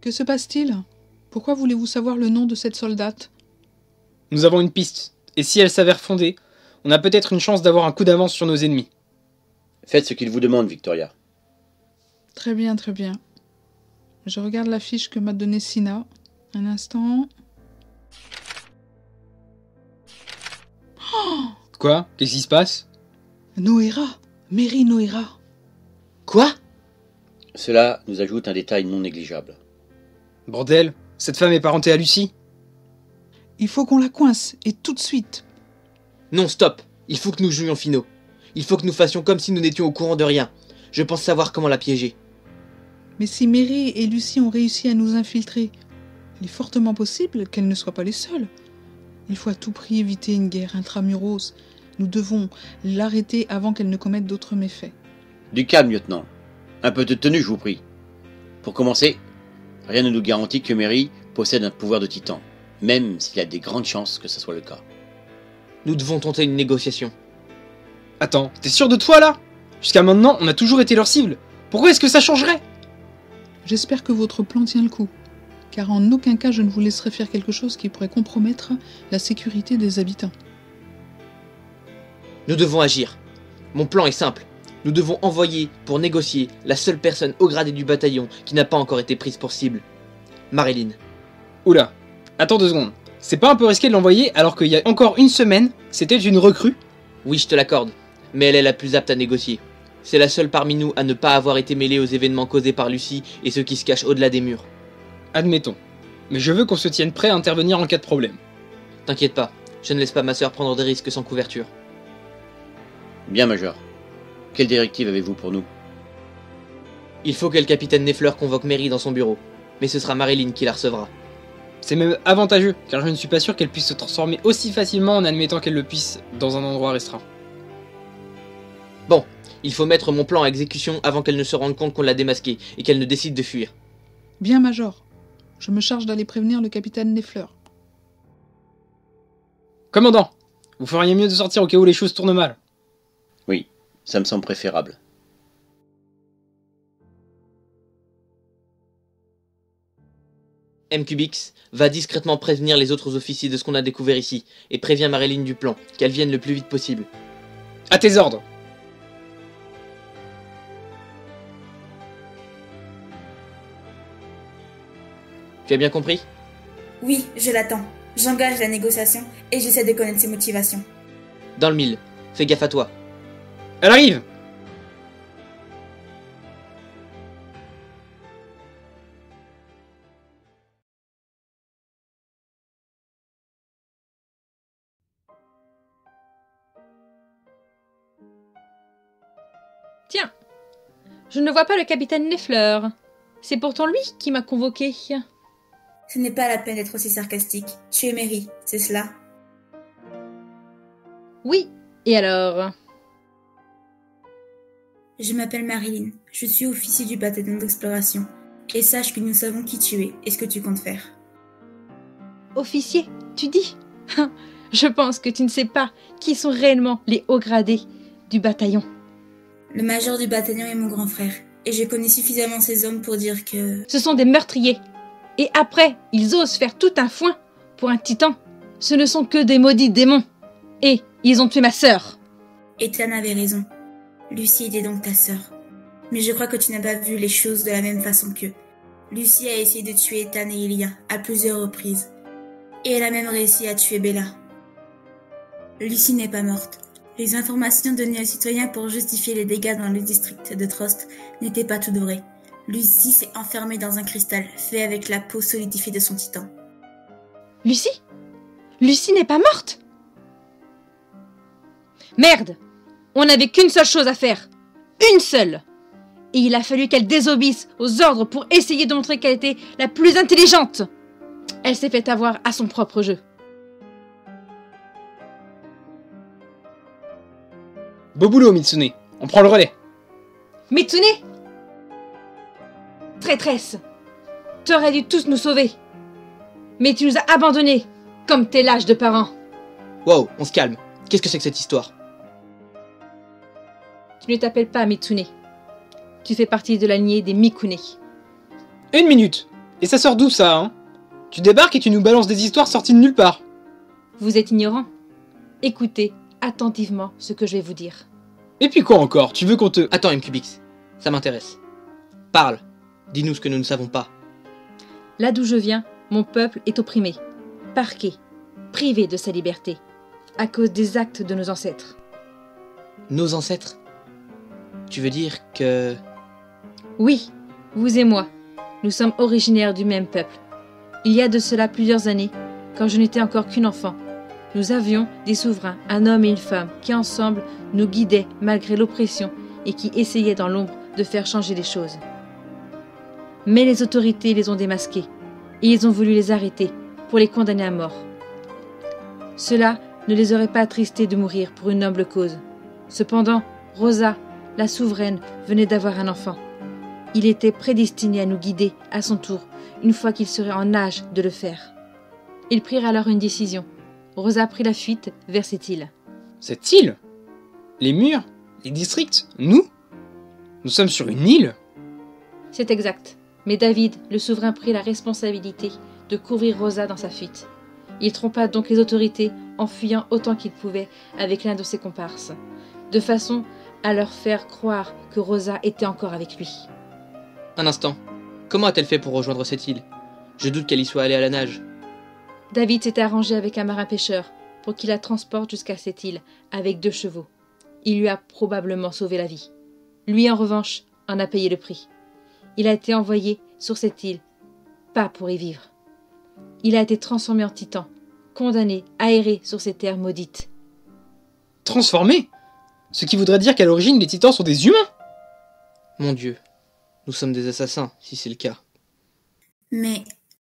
Que se passe-t-il? Pourquoi voulez-vous savoir le nom de cette soldate? Nous avons une piste, et si elle s'avère fondée, on a peut-être une chance d'avoir un coup d'avance sur nos ennemis. Faites ce qu'il vous demande, Victoria. Très bien, très bien. Je regarde la fiche que m'a donnée Sina. Un instant. Oh! Quoi? Qu'est-ce qui se passe? Noéra! Mary Noéra! Quoi? Cela nous ajoute un détail non négligeable. Bordel, cette femme est parentée à Lucie? Il faut qu'on la coince, et tout de suite. Non, stop. Il faut que nous jouions finaux. Il faut que nous fassions comme si nous n'étions au courant de rien. Je pense savoir comment la piéger. Mais si Mary et Lucie ont réussi à nous infiltrer, il est fortement possible qu'elles ne soient pas les seules. Il faut à tout prix éviter une guerre intramuros. Nous devons l'arrêter avant qu'elle ne commette d'autres méfaits. Du calme, lieutenant. Un peu de tenue, je vous prie. Pour commencer, rien ne nous garantit que Mary possède un pouvoir de titan, même s'il y a des grandes chances que ce soit le cas. Nous devons tenter une négociation. Attends, t'es sûr de toi là? Jusqu'à maintenant, on a toujours été leur cible. Pourquoi est-ce que ça changerait? J'espère que votre plan tient le coup, car en aucun cas je ne vous laisserai faire quelque chose qui pourrait compromettre la sécurité des habitants. Nous devons agir. Mon plan est simple. Nous devons envoyer, pour négocier, la seule personne haut gradée du bataillon qui n'a pas encore été prise pour cible. Marilyn. Oula, attends 2 secondes. C'est pas un peu risqué de l'envoyer alors qu'il y a encore une semaine, c'était une recrue? Oui, je te l'accorde, mais elle est la plus apte à négocier. C'est la seule parmi nous à ne pas avoir été mêlée aux événements causés par Lucie et ceux qui se cachent au-delà des murs. Admettons. Mais je veux qu'on se tienne prêt à intervenir en cas de problème. T'inquiète pas, je ne laisse pas ma sœur prendre des risques sans couverture. Bien, Major. Quelle directive avez-vous pour nous? Il faut que le capitaine Neffler convoque Mary dans son bureau, mais ce sera Marilyn qui la recevra. C'est même avantageux, car je ne suis pas sûr qu'elle puisse se transformer aussi facilement en admettant qu'elle le puisse dans un endroit restreint. Bon, il faut mettre mon plan à exécution avant qu'elle ne se rende compte qu'on l'a démasquée et qu'elle ne décide de fuir. Bien, Major. Je me charge d'aller prévenir le capitaine Neffler. Commandant, vous feriez mieux de sortir au cas où les choses tournent mal. Oui, ça me semble préférable. M-Cubix va discrètement prévenir les autres officiers de ce qu'on a découvert ici, et prévient Marilyn du plan, qu'elle vienne le plus vite possible. À tes ordres. Tu as bien compris? Oui, je l'attends. J'engage la négociation et j'essaie de connaître ses motivations. Dans le mille, fais gaffe à toi. Elle arrive! Tiens, je ne vois pas le capitaine Neffler. C'est pourtant lui qui m'a convoqué. Ce n'est pas la peine d'être aussi sarcastique. Tu es Mary, c'est cela? Oui, et alors? Je m'appelle Marilyn. Je suis officier du bataillon d'exploration. Et sache que nous savons qui tu es et ce que tu comptes faire. Officier, tu dis? Je pense que tu ne sais pas qui sont réellement les hauts gradés du bataillon. Le major du bataillon est mon grand frère. Et je connais suffisamment ces hommes pour dire que... Ce sont des meurtriers. Et après, ils osent faire tout un foin pour un titan. Ce ne sont que des maudits démons. Et ils ont tué ma sœur. Ethan avait raison. Lucie était donc ta sœur. Mais je crois que tu n'as pas vu les choses de la même façon qu'eux. Lucie a essayé de tuer Ethan et Ilia à plusieurs reprises. Et elle a même réussi à tuer Bella. Lucie n'est pas morte. Les informations données aux citoyens pour justifier les dégâts dans le district de Trost n'étaient pas toutes vraies. Lucie s'est enfermée dans un cristal fait avec la peau solidifiée de son titan. Lucie? Lucie n'est pas morte? Merde! On n'avait qu'une seule chose à faire. Une seule! Et il a fallu qu'elle désobéisse aux ordres pour essayer de montrer qu'elle était la plus intelligente. Elle s'est fait avoir à son propre jeu. Beau boulot, Mitsune. On prend le relais. Mitsune! Traîtresse! T'aurais dû tous nous sauver. Mais tu nous as abandonnés, comme tes lâches de parents. Wow, on se calme. Qu'est-ce que c'est que cette histoire? Tu ne t'appelles pas Mitsune. Tu fais partie de la lignée des Mikune. 1 minute. Et ça sort d'où ça, hein? Tu débarques et tu nous balances des histoires sorties de nulle part. Vous êtes ignorant. Écoutez attentivement ce que je vais vous dire. Et puis quoi encore? Tu veux qu'on te... Attends, M-Cubix, ça m'intéresse. Parle, dis-nous ce que nous ne savons pas. Là d'où je viens, mon peuple est opprimé, parqué, privé de sa liberté, à cause des actes de nos ancêtres. Nos ancêtres? Tu veux dire que... Oui, vous et moi, nous sommes originaires du même peuple. Il y a de cela plusieurs années, quand je n'étais encore qu'une enfant, nous avions des souverains, un homme et une femme, qui ensemble nous guidaient malgré l'oppression et qui essayaient dans l'ombre de faire changer les choses. Mais les autorités les ont démasqués et ils ont voulu les arrêter pour les condamner à mort. Cela ne les aurait pas attristés de mourir pour une noble cause. Cependant, Rosa, la souveraine, venait d'avoir un enfant. Il était prédestiné à nous guider à son tour, une fois qu'il serait en âge de le faire. Ils prirent alors une décision. Rosa prit la fuite vers cette île. Cette île? Les murs? Les districts? Nous? Nous sommes sur une île? C'est exact. Mais David, le souverain, prit la responsabilité de couvrir Rosa dans sa fuite. Il trompa donc les autorités en fuyant autant qu'il pouvait avec l'un de ses comparses, de façon à leur faire croire que Rosa était encore avec lui. Un instant, comment a-t-elle fait pour rejoindre cette île? Je doute qu'elle y soit allée à la nage. David s'était arrangé avec un marin pêcheur pour qu'il la transporte jusqu'à cette île avec 2 chevaux. Il lui a probablement sauvé la vie. Lui, en revanche, en a payé le prix. Il a été envoyé sur cette île, pas pour y vivre. Il a été transformé en titan, condamné à errer sur ces terres maudites. Transformés? Ce qui voudrait dire qu'à l'origine, les titans sont des humains? Mon Dieu, nous sommes des assassins, si c'est le cas. Mais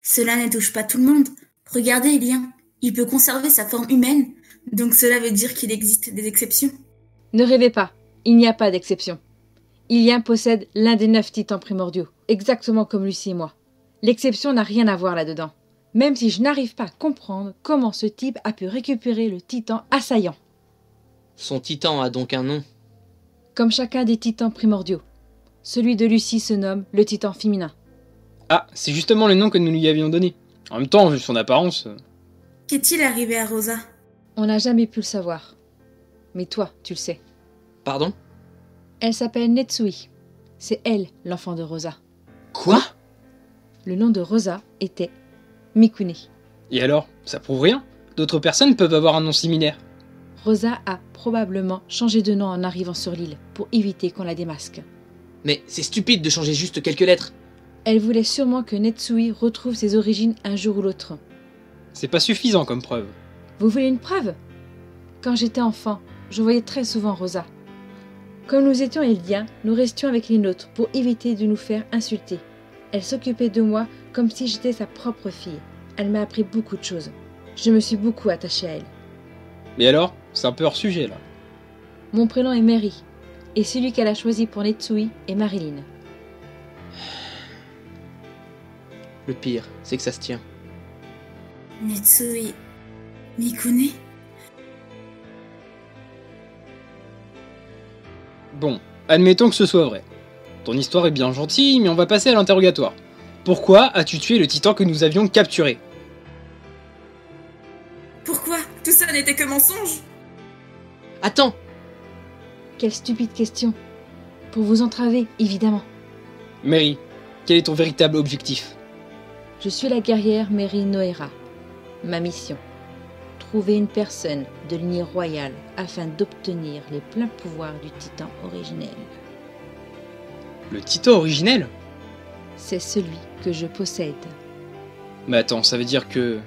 cela ne touche pas tout le monde. Regardez Elien, il peut conserver sa forme humaine, donc cela veut dire qu'il existe des exceptions. Ne rêvez pas, il n'y a pas d'exception. Ilien possède l'un des 9 titans primordiaux, exactement comme Lucie et moi. L'exception n'a rien à voir là-dedans, même si je n'arrive pas à comprendre comment ce type a pu récupérer le titan assaillant. Son titan a donc un nom. Comme chacun des titans primordiaux. Celui de Lucie se nomme le titan féminin. Ah, c'est justement le nom que nous lui avions donné. En même temps, vu son apparence... Qu'est-il arrivé à Rosa? On n'a jamais pu le savoir. Mais toi, tu le sais. Pardon? Elle s'appelle Netsui. C'est elle, l'enfant de Rosa. Quoi? Le nom de Rosa était Mikune. Et alors, ça prouve rien? D'autres personnes peuvent avoir un nom similaire. Rosa a probablement changé de nom en arrivant sur l'île pour éviter qu'on la démasque. Mais c'est stupide de changer juste quelques lettres. Elle voulait sûrement que Netsui retrouve ses origines un jour ou l'autre. C'est pas suffisant comme preuve. Vous voulez une preuve? Quand j'étais enfant, je voyais très souvent Rosa. Comme nous étions Eldiens, nous restions avec les nôtres pour éviter de nous faire insulter. Elle s'occupait de moi comme si j'étais sa propre fille. Elle m'a appris beaucoup de choses. Je me suis beaucoup attachée à elle. Mais alors, c'est un peu hors sujet là. Mon prénom est Mary, et celui qu'elle a choisi pour Netsui est Marilyn. Le pire, c'est que ça se tient. Netsui... Mikune? Bon, admettons que ce soit vrai. Ton histoire est bien gentille, mais on va passer à l'interrogatoire. Pourquoi as-tu tué le titan que nous avions capturé? Pourquoi? Tout ça n'était que mensonge? Attends! Quelle stupide question. Pour vous entraver, évidemment. Mary, quel est ton véritable objectif? Je suis la guerrière Mary Noera. Ma mission: trouver une personne de lignée royale afin d'obtenir les pleins pouvoirs du titan originel. Le titan originel? C'est celui que je possède. Mais attends, ça veut dire que...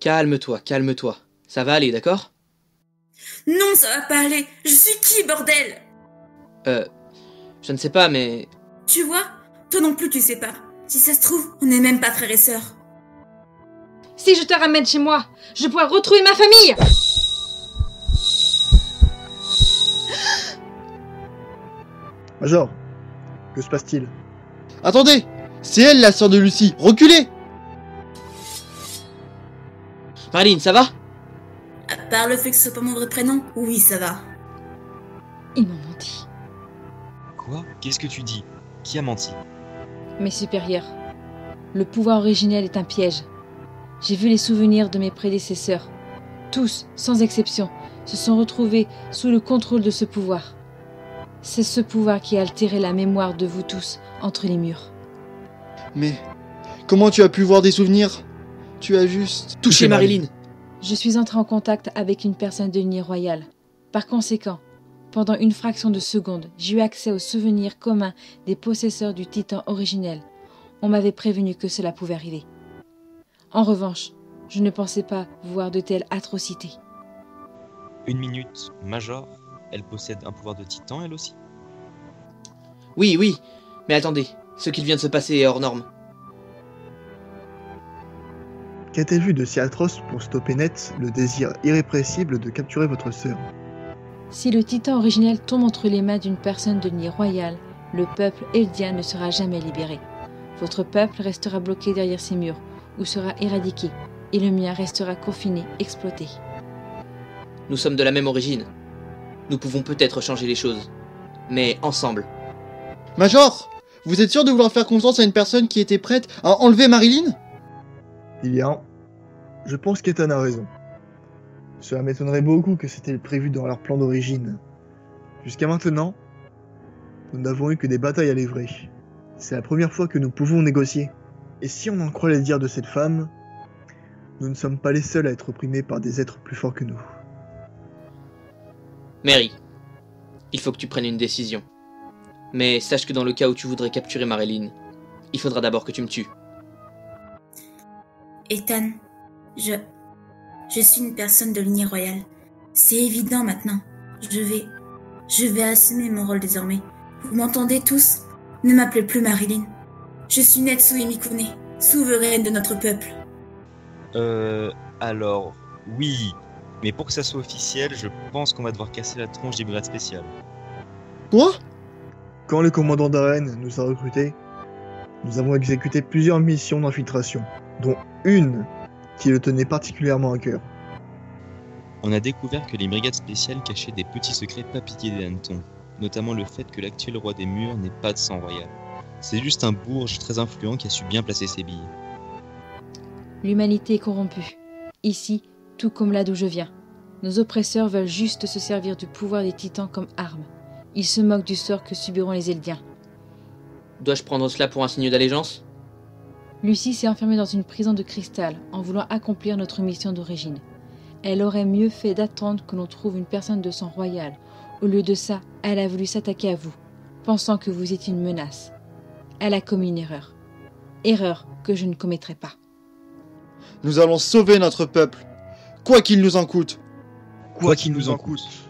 Calme-toi, calme-toi. Ça va aller, d'accord? Non, ça va pas aller. Je suis qui, bordel? Je ne sais pas, mais... Tu vois? Toi non plus, tu sais pas. Si ça se trouve, on n'est même pas frères et sœurs. Si je te ramène chez moi, je pourrai retrouver ma famille! Major, que se passe-t-il? Attendez! C'est elle, la sœur de Lucie. Reculez! Marilyn, ça va? À part le fait que ce soit pas mon vrai prénom, oui, ça va. Ils m'ont menti. Quoi? Qu'est-ce que tu dis? Qui a menti? Mes supérieurs. Le pouvoir originel est un piège. J'ai vu les souvenirs de mes prédécesseurs. Tous, sans exception, se sont retrouvés sous le contrôle de ce pouvoir. C'est ce pouvoir qui a altéré la mémoire de vous tous entre les murs. Mais comment tu as pu voir des souvenirs? Tu as juste... Touchez Marilyn! Je suis entré en contact avec une personne de lignée royale. Par conséquent, pendant une fraction de seconde, j'ai eu accès aux souvenirs communs des possesseurs du titan originel. On m'avait prévenu que cela pouvait arriver. En revanche, je ne pensais pas voir de telles atrocités. Une minute, Major, elle possède un pouvoir de titan elle aussi? Oui, mais attendez, ce qu'il vient de se passer est hors norme. Qu'a-t-elle vu de si atroce pour stopper net le désir irrépressible de capturer votre sœur? Si le titan originel tombe entre les mains d'une personne de lignée royale, le peuple eldien ne sera jamais libéré. Votre peuple restera bloqué derrière ses murs, ou sera éradiqué, et le mien restera confiné, exploité. Nous sommes de la même origine. Nous pouvons peut-être changer les choses, mais ensemble. Major, vous êtes sûr de vouloir faire confiance à une personne qui était prête à enlever Marilyn? Lilian, je pense qu'Ethan a raison. Cela m'étonnerait beaucoup que c'était prévu dans leur plan d'origine. Jusqu'à maintenant, nous n'avons eu que des batailles à livrer. C'est la première fois que nous pouvons négocier. Et si on en croit les dires de cette femme, nous ne sommes pas les seuls à être opprimés par des êtres plus forts que nous. Mary, il faut que tu prennes une décision. Mais sache que dans le cas où tu voudrais capturer Marilyn, il faudra d'abord que tu me tues. Ethan, je suis une personne de lignée royale. C'est évident maintenant. Je vais assumer mon rôle désormais. Vous m'entendez tous? Ne m'appelez plus Marilyn. Je suis Netsui Mikune, souveraine de notre peuple. Alors, oui. Mais pour que ça soit officiel, je pense qu'on va devoir casser la tronche des brigades spéciales. Quoi? Quand le commandant d'Aren nous a recrutés, nous avons exécuté plusieurs missions d'infiltration, dont une qui le tenait particulièrement à cœur. On a découvert que les brigades spéciales cachaient des petits secrets pas piqués des hannetons, notamment le fait que l'actuel roi des murs n'est pas de sang royal. C'est juste un bourge très influent qui a su bien placer ses billes. L'humanité est corrompue. Ici, tout comme là d'où je viens. Nos oppresseurs veulent juste se servir du pouvoir des titans comme arme. Ils se moquent du sort que subiront les Eldiens. Dois-je prendre cela pour un signe d'allégeance? Lucie s'est enfermée dans une prison de cristal en voulant accomplir notre mission d'origine. Elle aurait mieux fait d'attendre que l'on trouve une personne de sang royal. Au lieu de ça, elle a voulu s'attaquer à vous, pensant que vous étiez une menace. Elle a commis une erreur. Erreur que je ne commettrai pas. Nous allons sauver notre peuple, quoi qu'il nous en coûte. Quoi qu'il nous en coûte.